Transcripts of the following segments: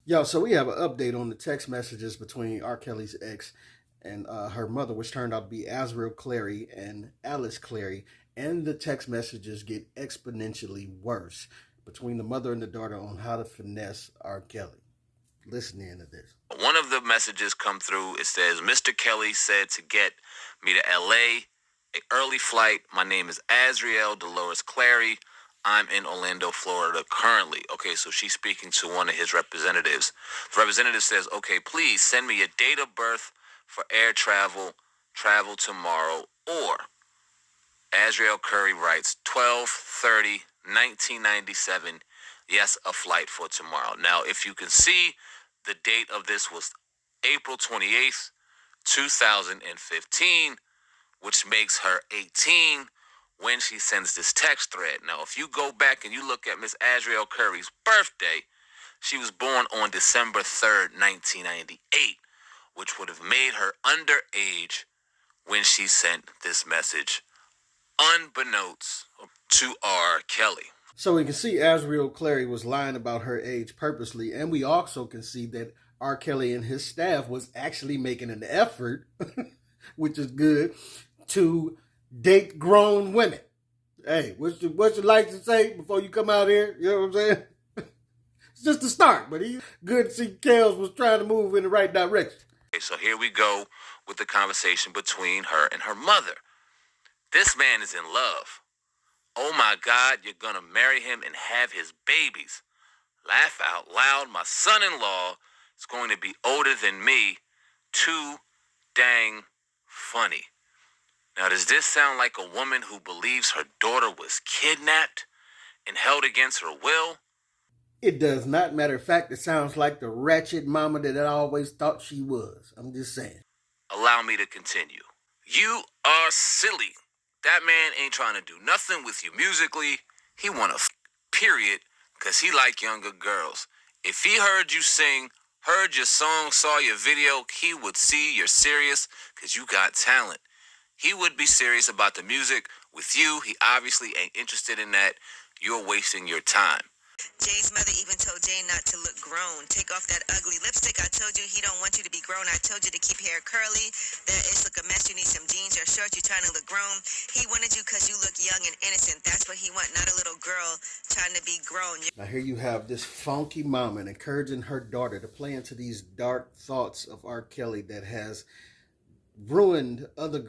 Yo, so we have an update on the text messages between R. Kelly's ex and her mother, which turned out to be Azriel Clary and Alice Clary. And the text messages get exponentially worse between the mother and the daughter on how to finesse R. Kelly. Listen in to this. One of the messages come through. It says, Mr. Kelly said to get me to LA, an early flight. My name is Azriel Dolores Clary. I'm in Orlando, Florida currently. Okay, so she's speaking to one of his representatives. The representative says, okay, please send me a date of birth for air travel tomorrow. Or, Azriel Curry writes, 12/30/1997. Yes, a flight for tomorrow. Now, if you can see, the date of this was April 28th, 2015, which makes her 18 when she sends this text thread. Now, if you go back and you look at Miss Azriel Curry's birthday, she was born on December 3rd, 1998, which would have made her underage when she sent this message, unbeknownst to R. Kelly. So we can see Azriel Clary was lying about her age purposely, and we also can see that R. Kelly and his staff was actually making an effort, which is good, to date grown women. Hey, what's your like to say before you come out here? You know what I'm saying? It's just a start, but he's good to see Kels was trying to move in the right direction. Okay, so here we go with the conversation between her and her mother. This man is in love. Oh my God, you're gonna marry him and have his babies. Laugh out loud, my son-in-law is going to be older than me. Too dang funny. Now, does this sound like a woman who believes her daughter was kidnapped and held against her will? It does not. Matter of fact, it sounds like the ratchet mama that I always thought she was. I'm just saying. Allow me to continue. You are silly. That man ain't trying to do nothing with you musically. He want a period, because he like younger girls. If he heard you sing, heard your song, saw your video, he would see you're serious because you got talent. He would be serious about the music. With you, he obviously ain't interested in that. You're wasting your time. Jay's mother even told Jay not to look grown. Take off that ugly lipstick. I told you he don't want you to be grown. I told you to keep hair curly. That it's look a mess. You need some jeans or shorts. You're trying to look grown. He wanted you because you look young and innocent. That's what he want, not a little girl trying to be grown. Now here you have this funky mama encouraging her daughter to play into these dark thoughts of R. Kelly that has ruined other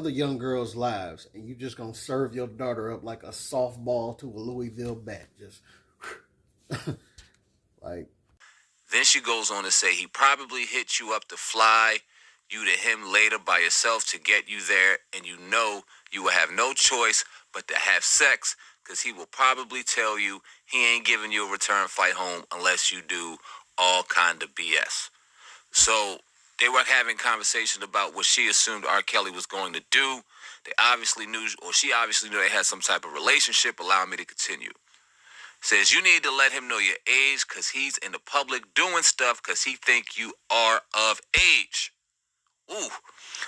young girls' lives, and you just gonna serve your daughter up like a softball to a Louisville bat. Just like. Then she goes on to say he probably hit you up to fly you to him later by yourself to get you there, and you know you will have no choice but to have sex, because he will probably tell you he ain't giving you a return flight home unless you do all kind of BS. So they were having conversations about what she assumed R. Kelly was going to do. They obviously knew, or she obviously knew they had some type of relationship. Allow me to continue. Says you need to let him know your age because he's in the public doing stuff because he think you are of age. Ooh,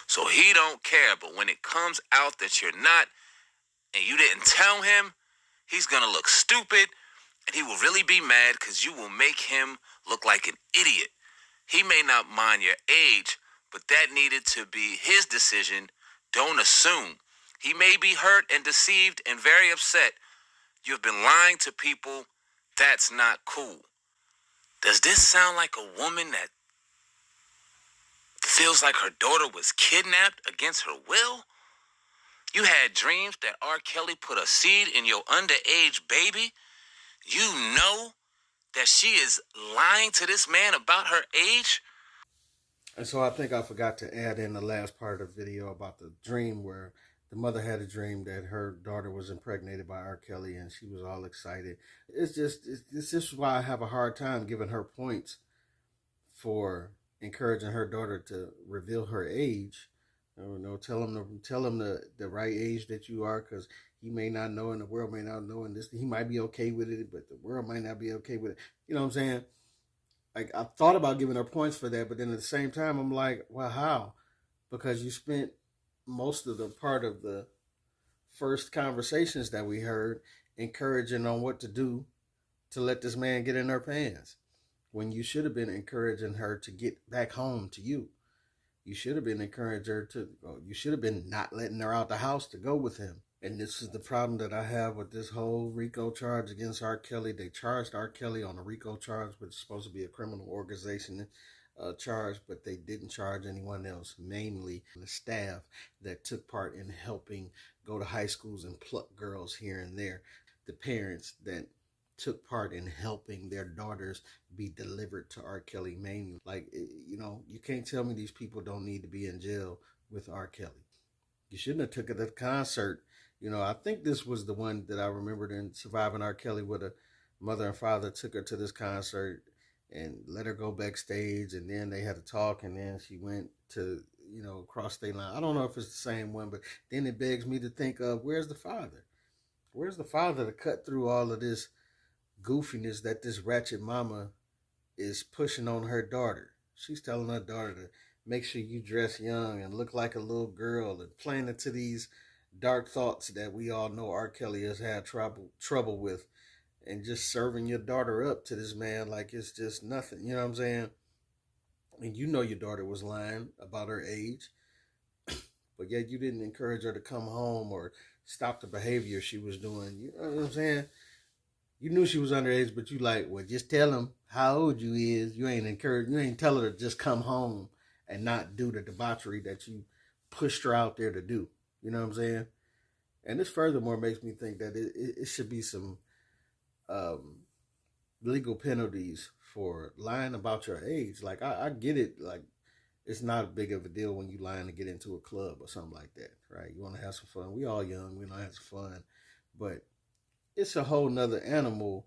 so he don't care. But when it comes out that you're not and you didn't tell him, he's going to look stupid and he will really be mad because you will make him look like an idiot. He may not mind your age, but that needed to be his decision. Don't assume. He may be hurt and deceived and very upset. You've been lying to people. That's not cool. Does this sound like a woman that feels like her daughter was kidnapped against her will? You had dreams that R. Kelly put a seed in your underage baby? You know that she is lying to this man about her age? And so I think I forgot to add in the last part of the video about the dream where the mother had a dream that her daughter was impregnated by R. Kelly and she was all excited. It's just why I have a hard time giving her points for encouraging her daughter to reveal her age. Tell him the right age that you are, because he may not know and the world may not know, and this he might be okay with it, but the world might not be okay with it. You know what I'm saying? Like, I thought about giving her points for that, but then at the same time, I'm like, well, how? Because you spent most of the part of the first conversations that we heard encouraging on what to do to let this man get in her pants. when you should have been encouraging her to get back home to you. You should have been encouraging her to, you should have been not letting her out the house to go with him. And this is the problem that I have with this whole RICO charge against R. Kelly. They charged R. Kelly on a RICO charge, which is supposed to be a criminal organization charge, but they didn't charge anyone else, mainly the staff that took part in helping go to high schools and pluck girls here and there. The parents that took part in helping their daughters be delivered to R. Kelly mainly. Like, you can't tell me these people don't need to be in jail with R. Kelly. You shouldn't have took her to the concert. I think this was the one that I remembered in Surviving R. Kelly, where the mother and father took her to this concert and let her go backstage, and then they had to talk, and then she went to, cross state line. I don't know if it's the same one, but then it begs me to think of, where's the father? Where's the father to cut through all of this goofiness that this ratchet mama is pushing on her daughter? She's telling her daughter to make sure you dress young and look like a little girl, and playing into these dark thoughts that we all know R. Kelly has had trouble with, and just serving your daughter up to this man like it's just nothing. You know what I'm saying? And your daughter was lying about her age, but yet you didn't encourage her to come home or stop the behavior she was doing. You know what I'm saying? You knew she was underage, but you like, well, just tell him how old you is. You ain't tell her to just come home and not do the debauchery that you pushed her out there to do. You know what I'm saying? And this furthermore makes me think that it should be some legal penalties for lying about your age. Like, I get it. Like, it's not big of a deal when you lying to get into a club or something like that, right? You want to have some fun. We all young. We want to have some fun. But it's a whole nother animal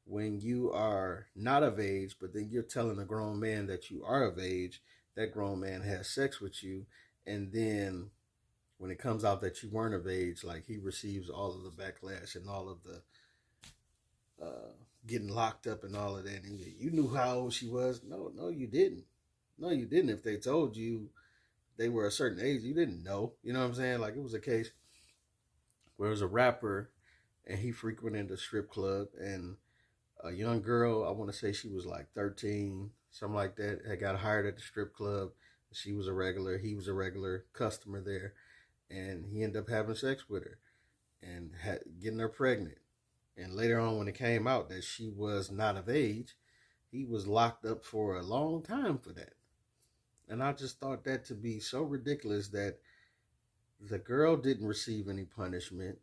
when you are not of age, but then you're telling a grown man that you are of age. That grown man has sex with you, and then when it comes out that you weren't of age, like, he receives all of the backlash and all of the getting locked up and all of that. And you knew how old she was. No, you didn't. No, you didn't. If they told you they were a certain age, you didn't know. You know what I'm saying? Like, it was a case where it was a rapper and he frequented a strip club, and a young girl, I want to say she was like 13, something like that, had got hired at the strip club. She was a regular. He was a regular customer there. And he ended up having sex with her and getting her pregnant. And later on, when it came out that she was not of age, he was locked up for a long time for that. And I just thought that to be so ridiculous that the girl didn't receive any punishment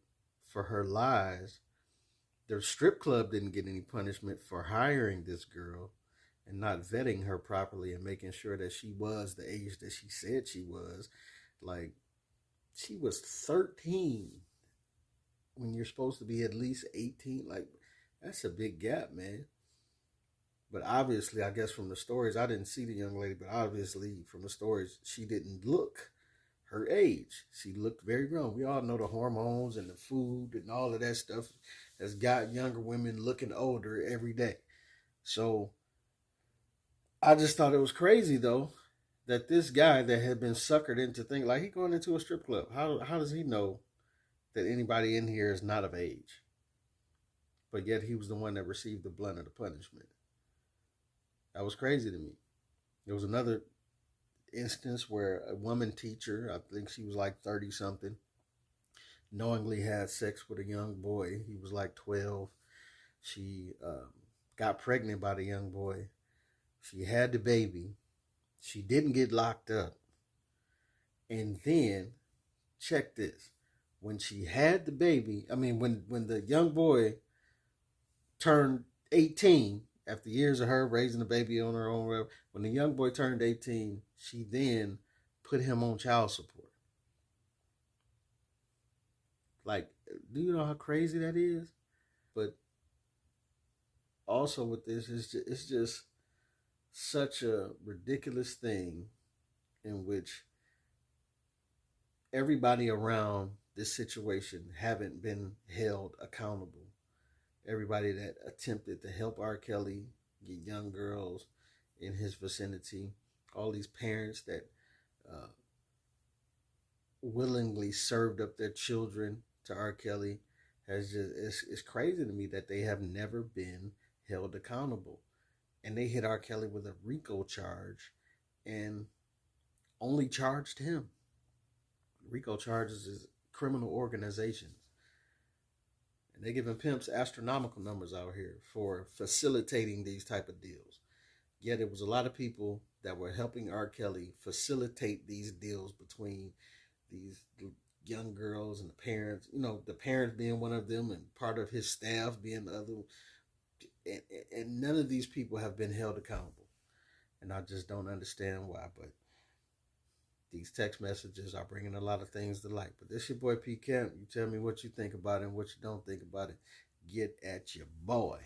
for her lies. The strip club didn't get any punishment for hiring this girl and not vetting her properly and making sure that she was the age that she said she was. Like, she was 13 when you're supposed to be at least 18. Like, that's a big gap, man. But obviously, I guess from the stories, I didn't see the young lady, but obviously from the stories, she didn't look her age. She looked very grown. We all know the hormones and the food and all of that stuff has got younger women looking older every day. So I just thought it was crazy, though, that this guy that had been suckered into things, like, he going into a strip club. How does he know that anybody in here is not of age? But yet he was the one that received the blunt of the punishment. That was crazy to me. There was another instance where a woman teacher, I think she was like 30 something, knowingly had sex with a young boy. He was like 12. She got pregnant by the young boy. She had the baby. She didn't get locked up. And then, check this. When she had the baby, when the young boy turned 18, after years of her raising the baby on her own, when the young boy turned 18, she then put him on child support. Like, do you know how crazy that is? But also with this, it's just such a ridiculous thing in which everybody around this situation haven't been held accountable. Everybody that attempted to help R. Kelly get young girls in his vicinity, all these parents that willingly served up their children to R. Kelly, it's crazy to me that they have never been held accountable. and they hit R. Kelly with a RICO charge and only charged him. RICO charges is criminal organizations. And they're giving pimps astronomical numbers out here for facilitating these type of deals. Yet it was a lot of people that were helping R. Kelly facilitate these deals between these young girls and the parents. You know, the parents being one of them and part of his staff being the other. And none of these people have been held accountable. And I just don't understand why. But these text messages are bringing a lot of things to light. But this your boy P. Camp. You tell me what you think about it and what you don't think about it. Get at your boy.